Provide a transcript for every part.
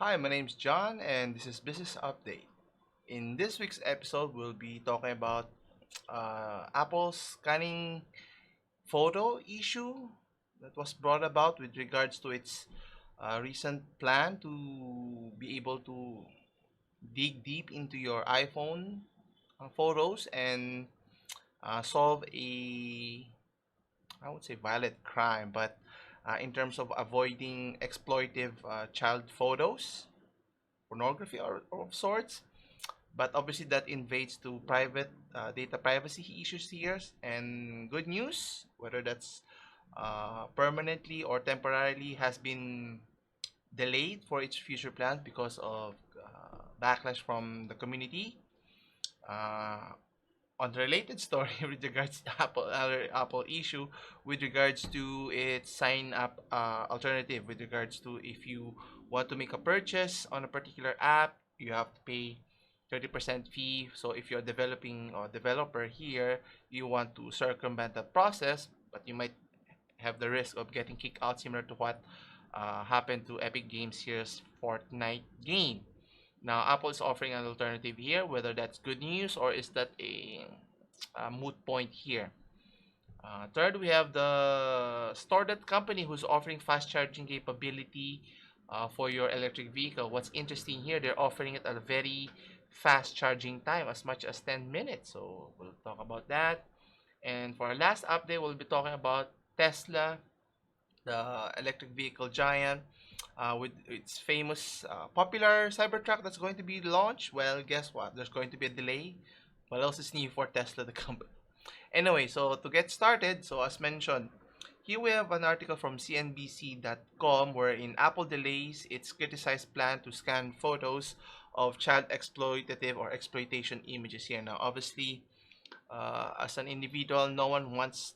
Hi, my name's John, and this is Business Update. In this week's episode, we'll be talking about Apple's scanning photo issue that was brought about with regards to its recent plan to be able to dig deep into your iPhone photos and solve I would say, violent crime, but in terms of avoiding exploitive child photos, pornography or of sorts. But obviously that invades to private data privacy issues here. And good news, whether that's permanently or temporarily, has been delayed for its future plans because of backlash from the community. Uh, on the related story with regards to Apple issue with regards to its sign up alternative, with regards to if you want to make a purchase on a particular app, you have to pay 30% fee. So if you're developing or developer here, you want to circumvent that process, but you might have the risk of getting kicked out, similar to what happened to Epic Games here's Fortnite game. Now, Apple is offering an alternative here. Whether that's good news or is that a moot point here. Third, we have the Store.that company who's offering fast charging capability for your electric vehicle. What's interesting here, they're offering it at a very fast charging time, as much as 10 minutes. So we'll talk about that. And for our last update, we'll be talking about Tesla, the electric vehicle giant, with its famous popular Cybertruck that's going to be launched. Well, guess what? There's going to be a delay. What else is new for Tesla, the company? Anyway, so to get started, so as mentioned, here we have an article from CNBC.com wherein Apple delays its criticized plan to scan photos of child exploitative or exploitation images here. Now, obviously, as an individual, no one wants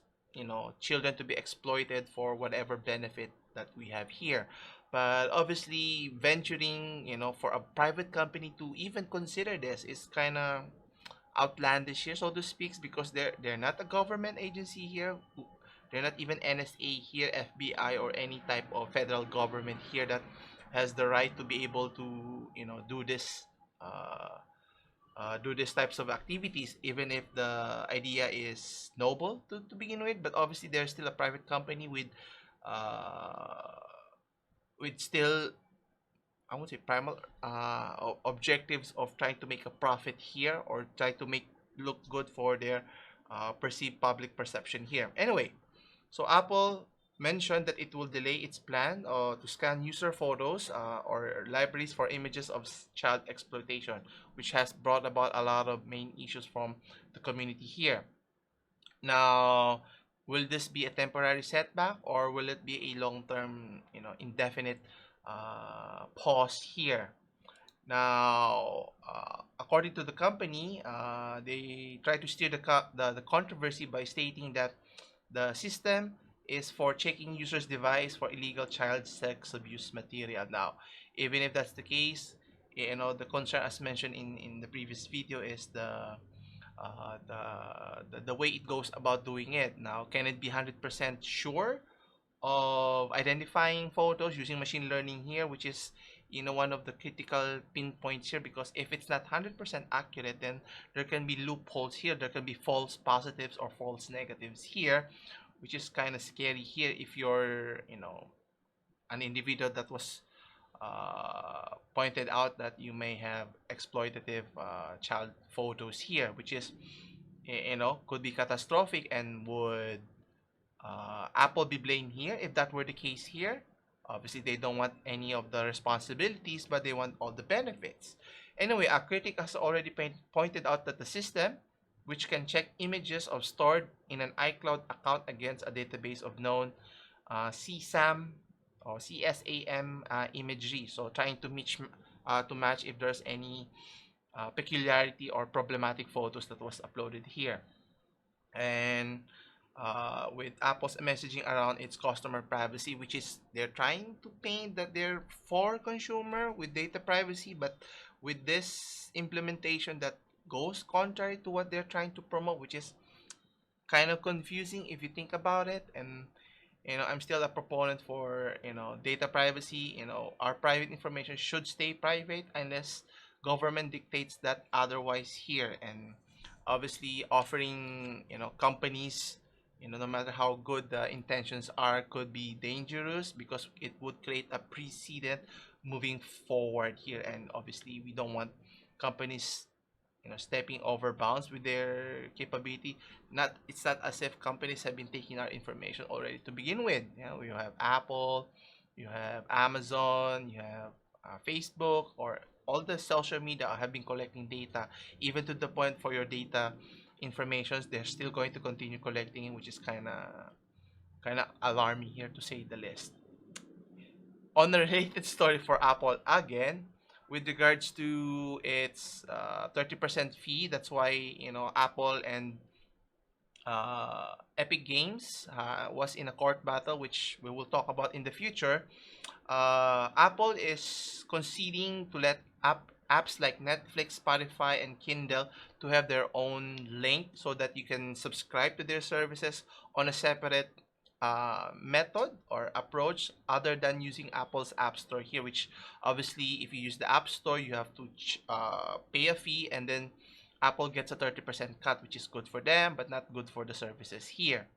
children to be exploited for whatever benefit that we have here. But obviously, venturing for a private company to even consider this is kind of outlandish here, so to speak, because they're not a government agency here. They're not even NSA here, FBI, or any type of federal government here that has the right to be able to do this. Do these types of activities, even if the idea is noble to begin with. But obviously, they're still a private company uh, with still, I would say, primal objectives of trying to make a profit here, or try to make look good for their perceived public perception here. Anyway, so Apple mentioned that it will delay its plan to scan user photos or libraries for images of child exploitation, which has brought about a lot of main issues from the community here. Now, will this be a temporary setback, or will it be a long-term, indefinite pause here? Now, according to the company, they try to steer the controversy by stating that the system is for checking users' device for illegal child sex abuse material. Now, even if that's the case, the concern, as mentioned in the previous video, is the way it goes about doing it. Now, can it be 100% sure of identifying photos using machine learning here, which is one of the critical pinpoints here? Because if it's not 100% accurate, then there can be loopholes here. There can be false positives or false negatives here, which is kind of scary here if you're an individual that was pointed out that you may have exploitative child photos here, which is could be catastrophic. And would Apple be blamed here if that were the case here? Obviously, they don't want any of the responsibilities, but they want all the benefits. Anyway, a critic has already pointed out that the system, which can check images of stored in an iCloud account against a database of known CSAM or CSAM imagery, so trying to match if there's any peculiarity or problematic photos that was uploaded here. And with Apple's messaging around its customer privacy, which is they're trying to paint that they're for consumer with data privacy, but with this implementation that goes contrary to what they're trying to promote, which is kind of confusing if you think about it. And I'm still a proponent for data privacy. Our private information should stay private unless government dictates that otherwise here. And obviously offering companies, no matter how good the intentions are, could be dangerous because it would create a precedent moving forward here. And obviously we don't want companies stepping over bounds with their capability. Not It's not as if companies have been taking our information already to begin with. You have Apple, you have Amazon, you have Facebook, or all the social media have been collecting data, even to the point for your data informations they're still going to continue collecting, which is kind of alarming here, to say the least. On a related story for Apple again, with regards to its 30% fee. That's why Apple and Epic Games was in a court battle, which we will talk about in the future. Apple is conceding to let apps like Netflix, Spotify, and Kindle to have their own link so that you can subscribe to their services on a separate method or approach other than using Apple's App Store here, which obviously if you use the App Store, you have to pay a fee, and then Apple gets a 30% cut, which is good for them, but not good for the services here.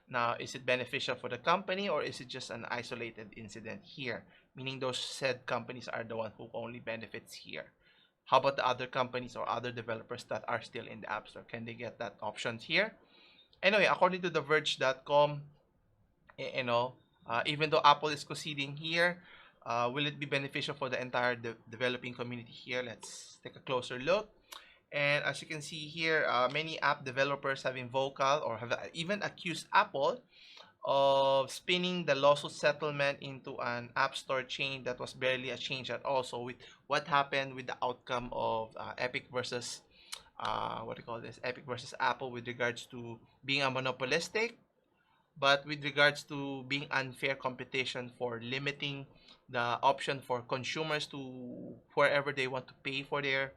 Now, is it beneficial for the company, or is it just an isolated incident here? Meaning those said companies are the one who only benefits here. How about the other companies or other developers that are still in the App Store? Can they get that options here? Anyway, according to TheVerge.com, even though Apple is conceding here, will it be beneficial for the entire developing community here? Let's take a closer look. And as you can see here, many app developers have been vocal or have even accused Apple of spinning the lawsuit settlement into an app store chain that was barely a change at all. So with what happened with the outcome of Epic versus what do you call this? Epic versus Apple with regards to being a monopolistic, but with regards to being unfair competition for limiting the option for consumers to wherever they want to pay for their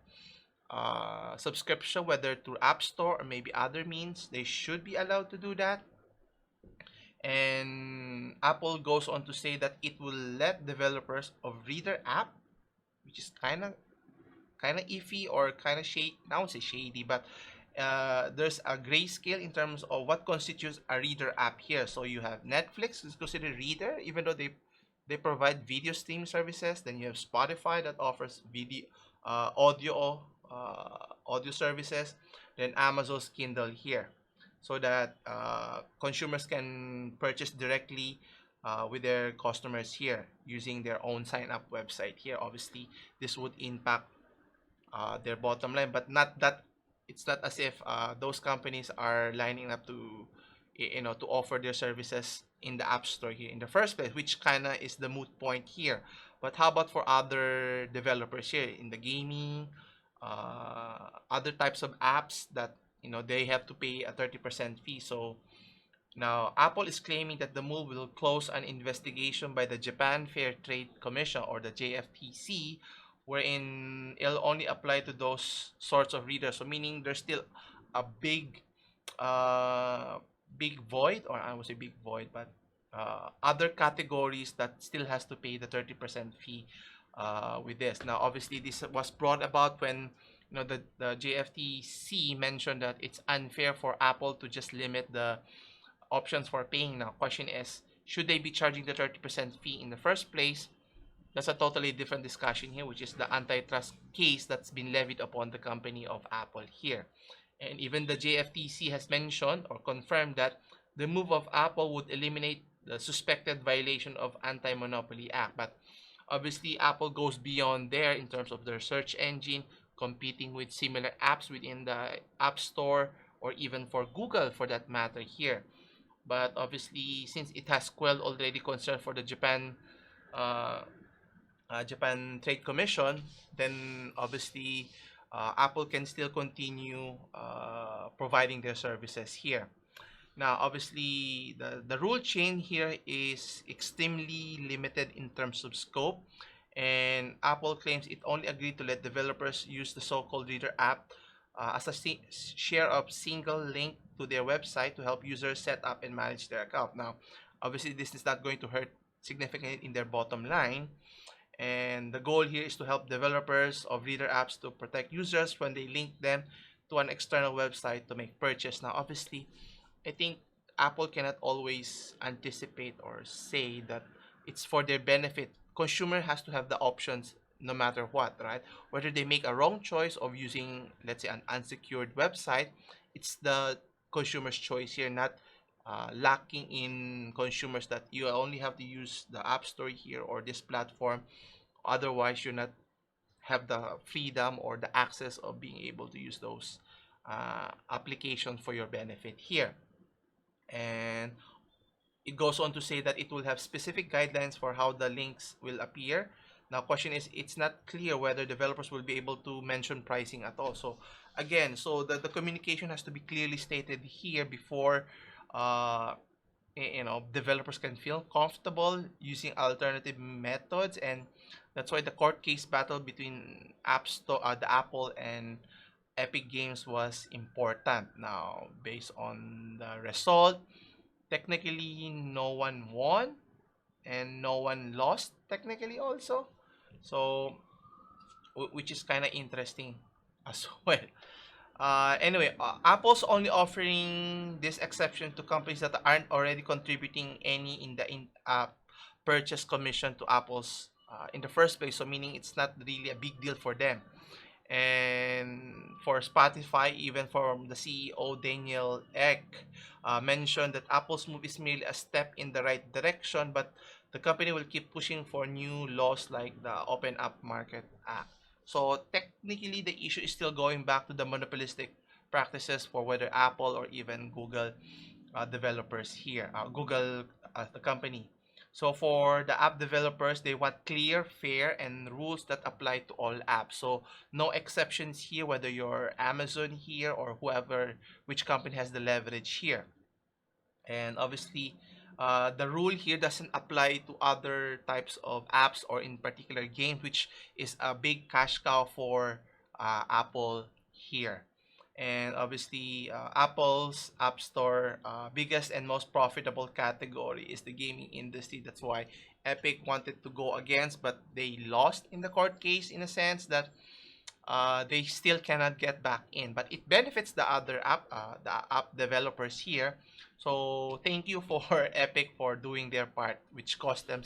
subscription, whether through App Store or maybe other means, they should be allowed to do that. And Apple goes on to say that it will let developers of Reader app, which is kind of iffy or kind of shady. I won't say shady, but there's a gray scale in terms of what constitutes a Reader app here. So you have Netflix is considered Reader, even though they provide video stream services. Then you have Spotify that offers video audio services. Then Amazon's Kindle here, so that consumers can purchase directly with their customers here using their own sign up website here. Obviously this would impact their bottom line, but not that it's not as if those companies are lining up to to offer their services in the app store here in the first place, which kind of is the moot point here. But how about for other developers here in the gaming, other types of apps that they have to pay a 30% fee? So now, Apple is claiming that the move will close an investigation by the Japan Fair Trade Commission, or the JFTC, wherein it'll only apply to those sorts of readers. So meaning there's still a uh, big void, or I would say big void, but other categories that still has to pay the 30% fee with this. Now, obviously, this was brought about when the JFTC mentioned that it's unfair for Apple to just limit the options for paying. Now, question is, should they be charging the 30% fee in the first place? That's a totally different discussion here, which is the antitrust case that's been levied upon the company of Apple here. And even the JFTC has mentioned or confirmed that the move of Apple would eliminate the suspected violation of Anti-Monopoly Act. But obviously, Apple goes beyond there in terms of their search engine, competing with similar apps within the App Store, or even for Google for that matter here. But obviously, since it has quelled already concern for the uh, Japan Trade Commission, then obviously Apple can still continue providing their services here. Now, obviously, the rule chain here is extremely limited in terms of scope, and Apple claims it only agreed to let developers use the so-called Reader app as a share of single link to their website to help users set up and manage their account. Now, Obviously, this is not going to hurt significantly in their bottom line. And the goal here is to help developers of reader apps to protect users when they link them to an external website to make purchase. Now, obviously, I think Apple cannot always anticipate or say that it's for their benefit. Consumer has to have the options no matter what, right? Whether they make a wrong choice of using, let's say, an unsecured website, it's the consumer's choice here, not lacking in consumers that you only have to use the App Store here or this platform. Otherwise, you're not have the freedom or the access of being able to use those applications for your benefit here. And it goes on to say that it will have specific guidelines for how the links will appear. Now, question is, it's not clear whether developers will be able to mention pricing at all. So, again, so the communication has to be clearly stated here before, uh, developers can feel comfortable using alternative methods. And that's why the court case battle between App Store, the Apple and Epic Games was important. Now, based on the result, technically no one won and no one lost technically also. So which is kind of interesting as well. Anyway, Apple's only offering this exception to companies that aren't already contributing any in the in-app purchase commission to Apple's in the first place. So meaning it's not really a big deal for them. And for Spotify, even from the CEO Daniel Ek, mentioned that Apple's move is merely a step in the right direction, but the company will keep pushing for new laws like the Open App Market Act. So technically, the issue is still going back to the monopolistic practices for whether Apple or even Google developers here, Google, the company. So for the app developers, they want clear, fair, and rules that apply to all apps. So no exceptions here, whether you're Amazon here or whoever, which company has the leverage here. And obviously, the rule here doesn't apply to other types of apps or in particular games, which is a big cash cow for Apple here. And obviously, Apple's App Store biggest and most profitable category is the gaming industry. That's why Epic wanted to go against, but they lost in the court case in a sense that they still cannot get back in, but it benefits the app developers here. So thank you for Epic for doing their part, which cost them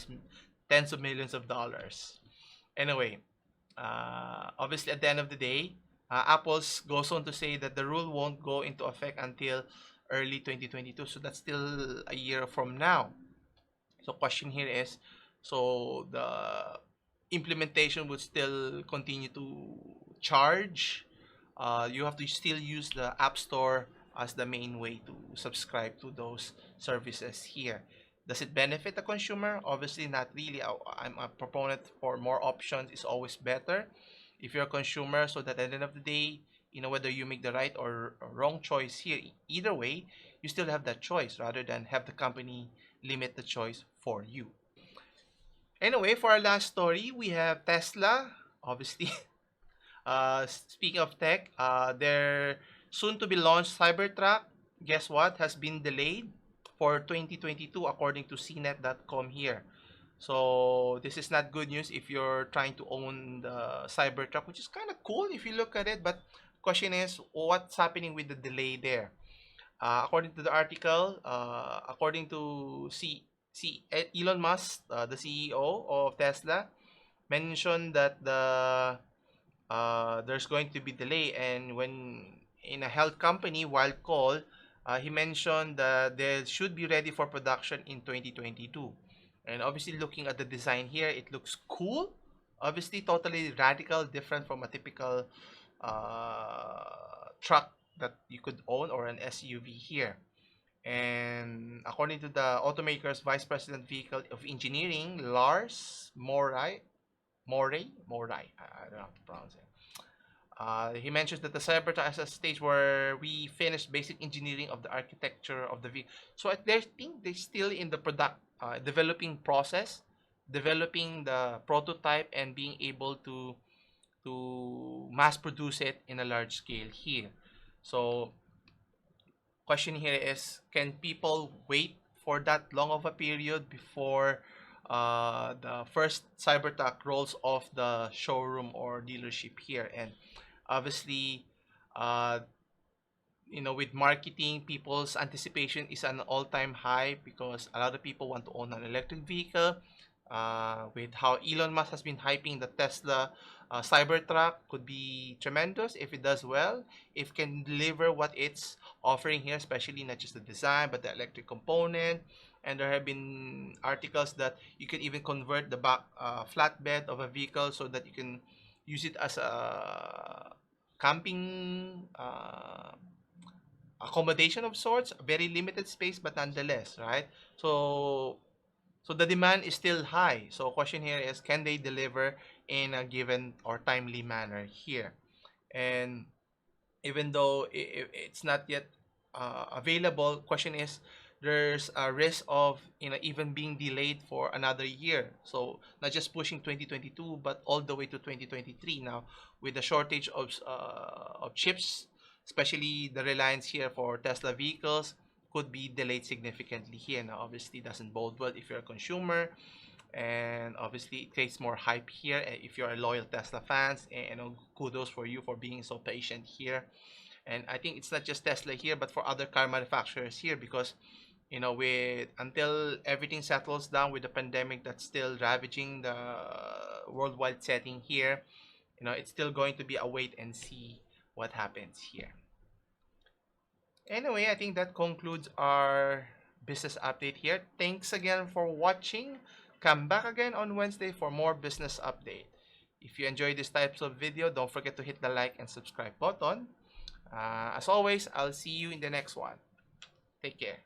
tens of millions of dollars. Anyway, obviously at the end of the day, Apple's goes on to say that the rule won't go into effect until early 2022. So that's still a year from now. So question here is, so the implementation would still continue to charge. You have to still use the App Store as the main way to subscribe to those services here. Does it benefit the consumer? Obviously not really. I'm a proponent for more options is always better if you're a consumer, so that at the end of the day, whether you make the right or wrong choice here, either way, you still have that choice rather than have the company limit the choice for you. Anyway, for our last story, we have Tesla. Obviously, speaking of tech, their soon to be launched Cybertruck, guess what, has been delayed for 2022 according to cnet.com here. So this is not good news if you're trying to own the Cybertruck, which is kind of cool if you look at it. But question is, what's happening with the delay there? According to the article, according to Elon Musk, the CEO of Tesla, mentioned that there's going to be delay, and when in a health company wild call, he mentioned that they should be ready for production in 2022. And obviously, looking at the design here, it looks cool. Obviously, totally radical, different from a typical truck that you could own or an SUV here. And according to the automaker's vice president vehicle of engineering, Lars Moray, I don't know how to pronounce it. He mentions that the Cybertruck is a stage where we finished basic engineering of the architecture of the vehicle. So they think they're still in the product developing process, developing the prototype, and being able to mass produce it in a large scale here. So question here is, can people wait for that long of a period before the first Cybertruck rolls off the showroom or dealership here. And obviously, uh, with marketing, people's anticipation is an all-time high because a lot of people want to own an electric vehicle. With how Elon Musk has been hyping the Tesla Cybertruck, could be tremendous if it does well, if it can deliver what it's offering here, especially not just the design but the electric component. And there have been articles that you can even convert the back flatbed of a vehicle so that you can use it as a camping accommodation of sorts, very limited space, but nonetheless, right? So the demand is still high. So question here is, can they deliver in a given or timely manner here? And even though it's not yet available, question is, there's a risk of even being delayed for another year. So not just pushing 2022, but all the way to 2023 now, with the shortage of chips, especially the reliance here for Tesla vehicles could be delayed significantly here. Now obviously doesn't bode well if you're a consumer, and obviously it creates more hype here if you're a loyal Tesla fans. And kudos for you for being so patient here. And I think it's not just Tesla here, but for other car manufacturers here, because with until everything settles down with the pandemic that's still ravaging the worldwide setting here, it's still going to be a wait and see what happens here. Anyway, I think that concludes our business update here. Thanks again for watching. Come back again on Wednesday for more business update. If you enjoy these types of video, don't forget to hit the like and subscribe button. As always, I'll see you in the next one. Take care.